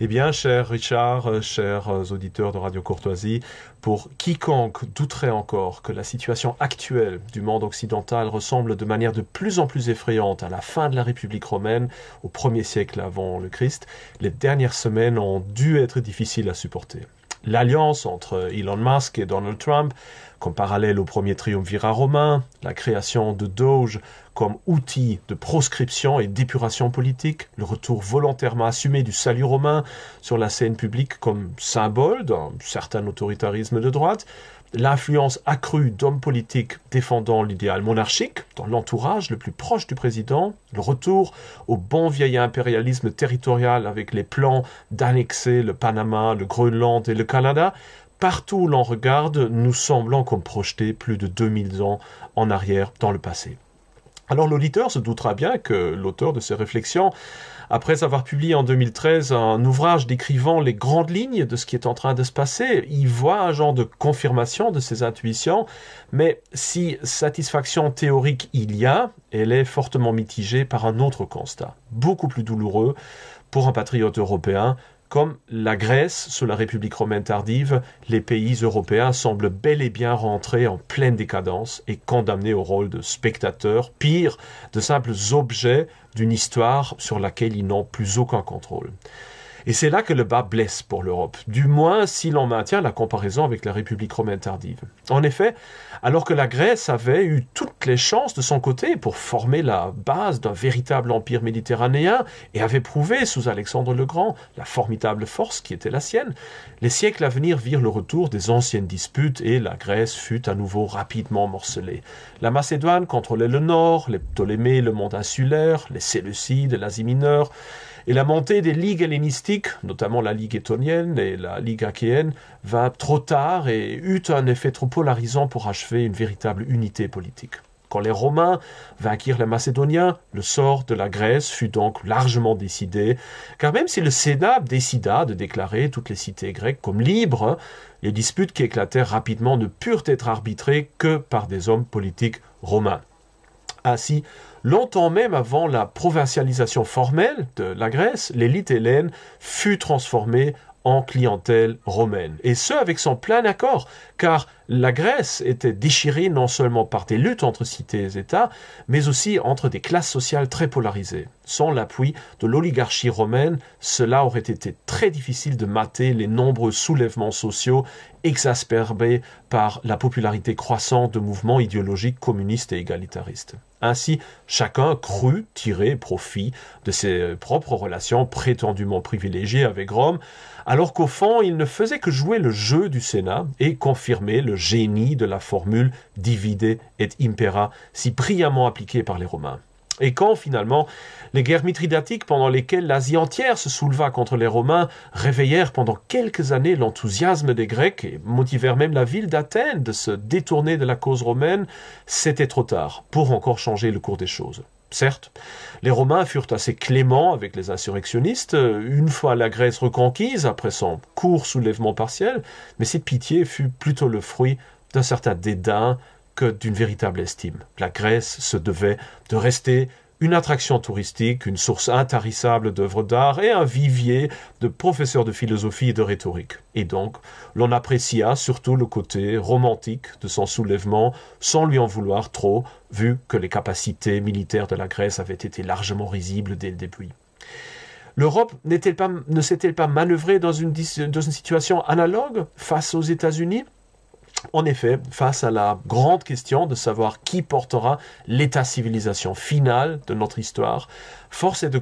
Eh bien, cher Richard, chers auditeurs de Radio Courtoisie, pour quiconque douterait encore que la situation actuelle du monde occidental ressemble de manière de plus en plus effrayante à la fin de la République romaine, au 1er siècle avant le Christ, les dernières semaines ont dû être difficiles à supporter. L'alliance entre Elon Musk et Donald Trump, comme parallèle au premier triumvirat romain, la création de Doge comme outil de proscription et d'épuration politique, le retour volontairement assumé du salut romain sur la scène publique comme symbole d'un certain autoritarisme de droite, l'influence accrue d'hommes politiques défendant l'idéal monarchique dans l'entourage le plus proche du président, le retour au bon vieil impérialisme territorial avec les plans d'annexer le Panama, le Groenland et le Canada. Partout où l'on regarde, nous semblons comme projeter plus de 2000 ans en arrière dans le passé. Alors l'auditeur se doutera bien que l'auteur de ces réflexions, après avoir publié en 2013 un ouvrage décrivant les grandes lignes de ce qui est en train de se passer, il voit un genre de confirmation de ses intuitions, mais si satisfaction théorique il y a, elle est fortement mitigée par un autre constat, beaucoup plus douloureux pour un patriote européen. Comme la Grèce, sous la République romaine tardive, les pays européens semblent bel et bien rentrer en pleine décadence et condamnés au rôle de spectateurs, pire, de simples objets d'une histoire sur laquelle ils n'ont plus aucun contrôle. Et c'est là que le bas blesse pour l'Europe, du moins si l'on maintient la comparaison avec la République romaine tardive. En effet, alors que la Grèce avait eu toutes les chances de son côté pour former la base d'un véritable empire méditerranéen et avait prouvé sous Alexandre le Grand la formidable force qui était la sienne, les siècles à venir virent le retour des anciennes disputes et la Grèce fut à nouveau rapidement morcelée. La Macédoine contrôlait le nord, les Ptolémées le monde insulaire, les Séleucides, l'Asie mineure, et la montée des ligues hellénistiques, notamment la Ligue étonienne et la Ligue achéenne, vint trop tard et eut un effet trop polarisant pour achever une véritable unité politique. Quand les Romains vainquirent les Macédoniens, le sort de la Grèce fut donc largement décidé, car même si le Sénat décida de déclarer toutes les cités grecques comme libres, les disputes qui éclatèrent rapidement ne purent être arbitrées que par des hommes politiques romains. Ainsi, longtemps même avant la provincialisation formelle de la Grèce, l'élite hellène fut transformée en clientèle romaine. Et ce, avec son plein accord, car la Grèce était déchirée non seulement par des luttes entre cités et États, mais aussi entre des classes sociales très polarisées. Sans l'appui de l'oligarchie romaine, cela aurait été très difficile de mater les nombreux soulèvements sociaux exacerbés par la popularité croissante de mouvements idéologiques communistes et égalitaristes. Ainsi, chacun crut tirer profit de ses propres relations prétendument privilégiées avec Rome, alors qu'au fond, il ne faisait que jouer le jeu du Sénat et confirmer le génie de la formule « divide et impera » si brillamment appliquée par les Romains. Et quand, finalement, les guerres mithridatiques pendant lesquelles l'Asie entière se souleva contre les Romains réveillèrent pendant quelques années l'enthousiasme des Grecs et motivèrent même la ville d'Athènes de se détourner de la cause romaine, c'était trop tard pour encore changer le cours des choses. Certes, les Romains furent assez cléments avec les insurrectionnistes, une fois la Grèce reconquise après son court soulèvement partiel, mais cette pitié fut plutôt le fruit d'un certain dédain que d'une véritable estime. La Grèce se devait de rester une attraction touristique, une source intarissable d'œuvres d'art et un vivier de professeurs de philosophie et de rhétorique. Et donc, l'on apprécia surtout le côté romantique de son soulèvement, sans lui en vouloir trop, vu que les capacités militaires de la Grèce avaient été largement risibles dès le début. L'Europe ne s'est-elle pas manœuvrée dans une situation analogue face aux États-Unis ? En effet, face à la grande question de savoir qui portera l'état-civilisation final de notre histoire, force est de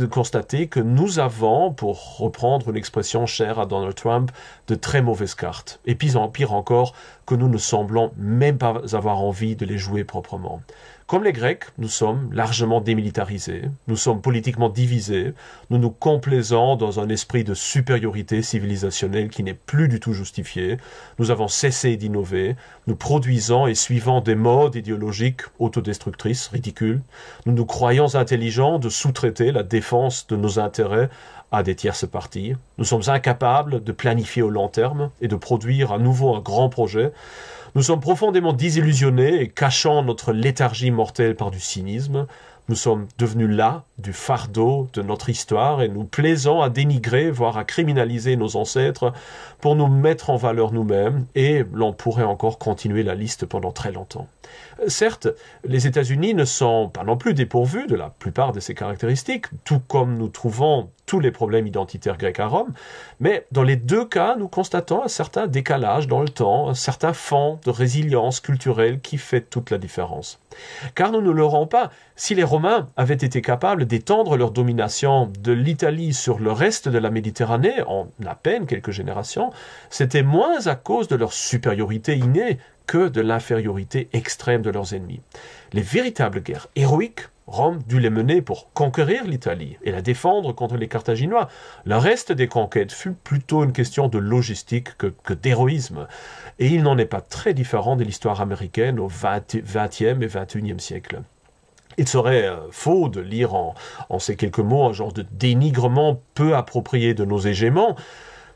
constater que nous avons, pour reprendre une expression chère à Donald Trump, de très mauvaises cartes. Et pire encore, que nous ne semblons même pas avoir envie de les jouer proprement. Comme les Grecs, nous sommes largement démilitarisés, nous sommes politiquement divisés, nous nous complaisons dans un esprit de supériorité civilisationnelle qui n'est plus du tout justifié, nous avons cessé d'innover, nous produisons et suivons des modes idéologiques autodestructrices, ridicules, nous nous croyons intelligents de sous-traiter la défense de nos intérêts à des tierces parties, nous sommes incapables de planifier au long terme et de produire à nouveau un grand projet. Nous sommes profondément désillusionnés et cachant notre léthargie mortelle par du cynisme. Nous sommes devenus là du fardeau de notre histoire et nous plaisons à dénigrer, voire à criminaliser nos ancêtres pour nous mettre en valeur nous-mêmes, et l'on pourrait encore continuer la liste pendant très longtemps. Certes, les États-Unis ne sont pas non plus dépourvus de la plupart de ces caractéristiques, tout comme nous trouvons tous les problèmes identitaires grecs à Rome, mais dans les deux cas, nous constatons un certain décalage dans le temps, un certain fond de résilience culturelle qui fait toute la différence. Car nous ne l'aurons pas, si les Romains avaient été capables d'étendre leur domination de l'Italie sur le reste de la Méditerranée en à peine quelques générations, c'était moins à cause de leur supériorité innée que de l'infériorité extrême de leurs ennemis. Les véritables guerres héroïques, Rome dut les mener pour conquérir l'Italie et la défendre contre les Carthaginois. Le reste des conquêtes fut plutôt une question de logistique que d'héroïsme. Et il n'en est pas très différent de l'histoire américaine au XXe et XXIe siècle. Il serait faux de lire en ces quelques mots un genre de dénigrement peu approprié de nos hégémons,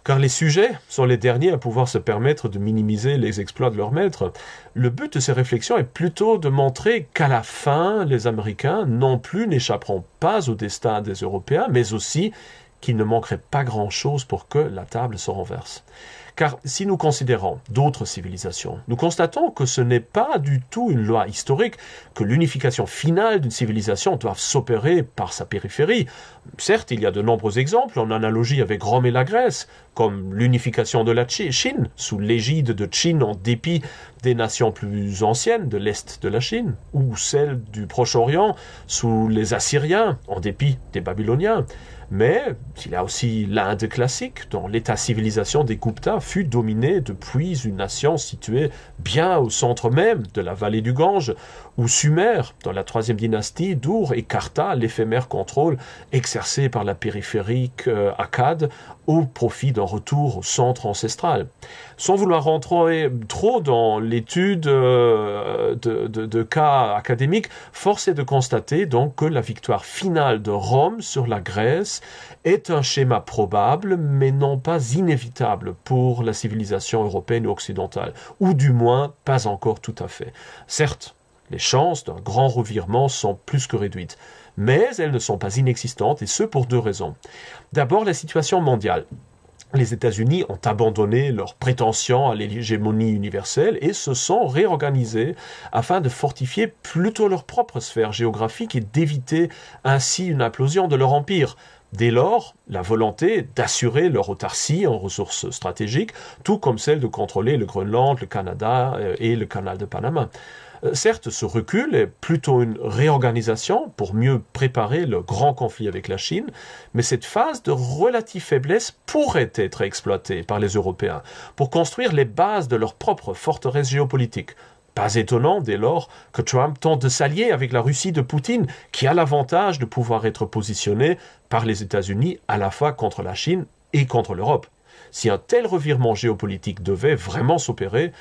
car les sujets sont les derniers à pouvoir se permettre de minimiser les exploits de leurs maîtres. Le but de ces réflexions est plutôt de montrer qu'à la fin, les Américains non plus n'échapperont pas au destin des Européens, mais aussi qu'il ne manquerait pas grand-chose pour que la table se renverse. Car si nous considérons d'autres civilisations, nous constatons que ce n'est pas du tout une loi historique que l'unification finale d'une civilisation doive s'opérer par sa périphérie. Certes, il y a de nombreux exemples en analogie avec Rome et la Grèce, comme l'unification de la Chine, sous l'égide de Chine en dépit des nations plus anciennes de l'Est de la Chine, ou celle du Proche-Orient sous les Assyriens en dépit des Babyloniens. Mais il y a aussi l'Inde classique, dont l'état-civilisation des Gupta fut dominé depuis une nation située bien au centre même de la vallée du Gange, ou Sumer, dans la troisième dynastie d'Ur, écarta l'éphémère contrôle exercé par la périphérique Akkad au profit d'un retour au centre ancestral. Sans vouloir rentrer trop dans l'étude de cas académiques, force est de constater donc que la victoire finale de Rome sur la Grèce est un schéma probable, mais non pas inévitable pour la civilisation européenne ou occidentale, ou du moins pas encore tout à fait. Certes, les chances d'un grand revirement sont plus que réduites, mais elles ne sont pas inexistantes, et ce pour deux raisons. D'abord, la situation mondiale. Les États-Unis ont abandonné leurs prétentions à l'hégémonie universelle et se sont réorganisés afin de fortifier plutôt leur propre sphère géographique et d'éviter ainsi une implosion de leur empire. Dès lors, la volonté d'assurer leur autarcie en ressources stratégiques, tout comme celle de contrôler le Groenland, le Canada et le canal de Panama. Certes, ce recul est plutôt une réorganisation pour mieux préparer le grand conflit avec la Chine, mais cette phase de relative faiblesse pourrait être exploitée par les Européens pour construire les bases de leur propre forteresse géopolitique. Pas étonnant dès lors que Trump tente de s'allier avec la Russie de Poutine, qui a l'avantage de pouvoir être positionné par les États-Unis à la fois contre la Chine et contre l'Europe. Si un tel revirement géopolitique devait vraiment s'opérer,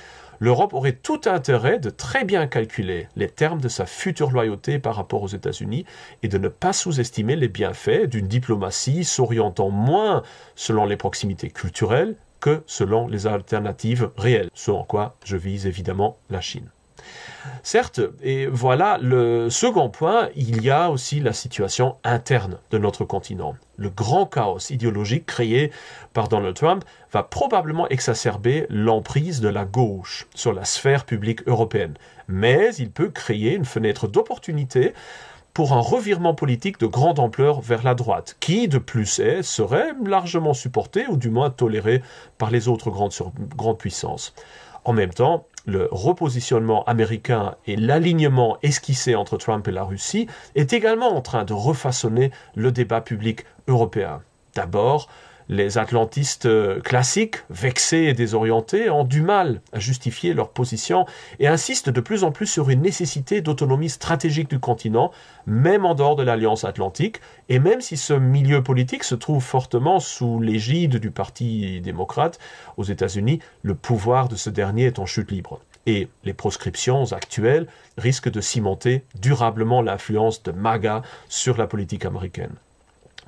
l'Europe aurait tout intérêt de très bien calculer les termes de sa future loyauté par rapport aux États-Unis et de ne pas sous-estimer les bienfaits d'une diplomatie s'orientant moins selon les proximités culturelles que selon les alternatives réelles, ce en quoi je vise évidemment la Chine. Certes, et voilà le second point, il y a aussi la situation interne de notre continent. Le grand chaos idéologique créé par Donald Trump va probablement exacerber l'emprise de la gauche sur la sphère publique européenne. Mais il peut créer une fenêtre d'opportunité pour un revirement politique de grande ampleur vers la droite, qui, de plus est, serait largement supporté ou du moins toléré par les autres grandes puissances. En même temps, le repositionnement américain et l'alignement esquissé entre Trump et la Russie est également en train de refaçonner le débat public européen. D'abord, les atlantistes classiques, vexés et désorientés, ont du mal à justifier leur position et insistent de plus en plus sur une nécessité d'autonomie stratégique du continent, même en dehors de l'Alliance atlantique, et même si ce milieu politique se trouve fortement sous l'égide du Parti démocrate aux États-Unis, le pouvoir de ce dernier est en chute libre. Et les proscriptions actuelles risquent de cimenter durablement l'influence de MAGA sur la politique américaine.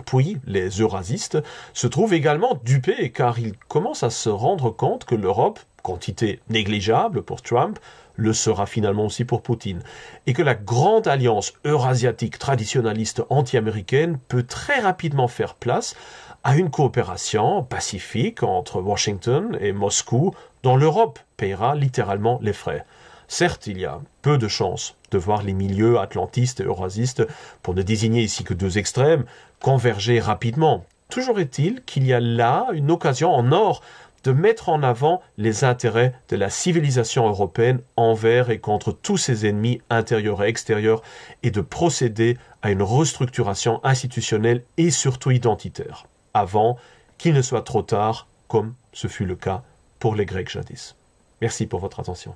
Puis, les eurasistes se trouvent également dupés car ils commencent à se rendre compte que l'Europe, quantité négligeable pour Trump, le sera finalement aussi pour Poutine, et que la grande alliance eurasiatique traditionnaliste anti-américaine peut très rapidement faire place à une coopération pacifique entre Washington et Moscou, dont l'Europe paiera littéralement les frais. Certes, il y a peu de chances de voir les milieux atlantistes et eurasistes, pour ne désigner ici que deux extrêmes, converger rapidement. Toujours est-il qu'il y a là une occasion en or de mettre en avant les intérêts de la civilisation européenne envers et contre tous ses ennemis intérieurs et extérieurs et de procéder à une restructuration institutionnelle et surtout identitaire, avant qu'il ne soit trop tard, comme ce fut le cas pour les Grecs jadis. Merci pour votre attention.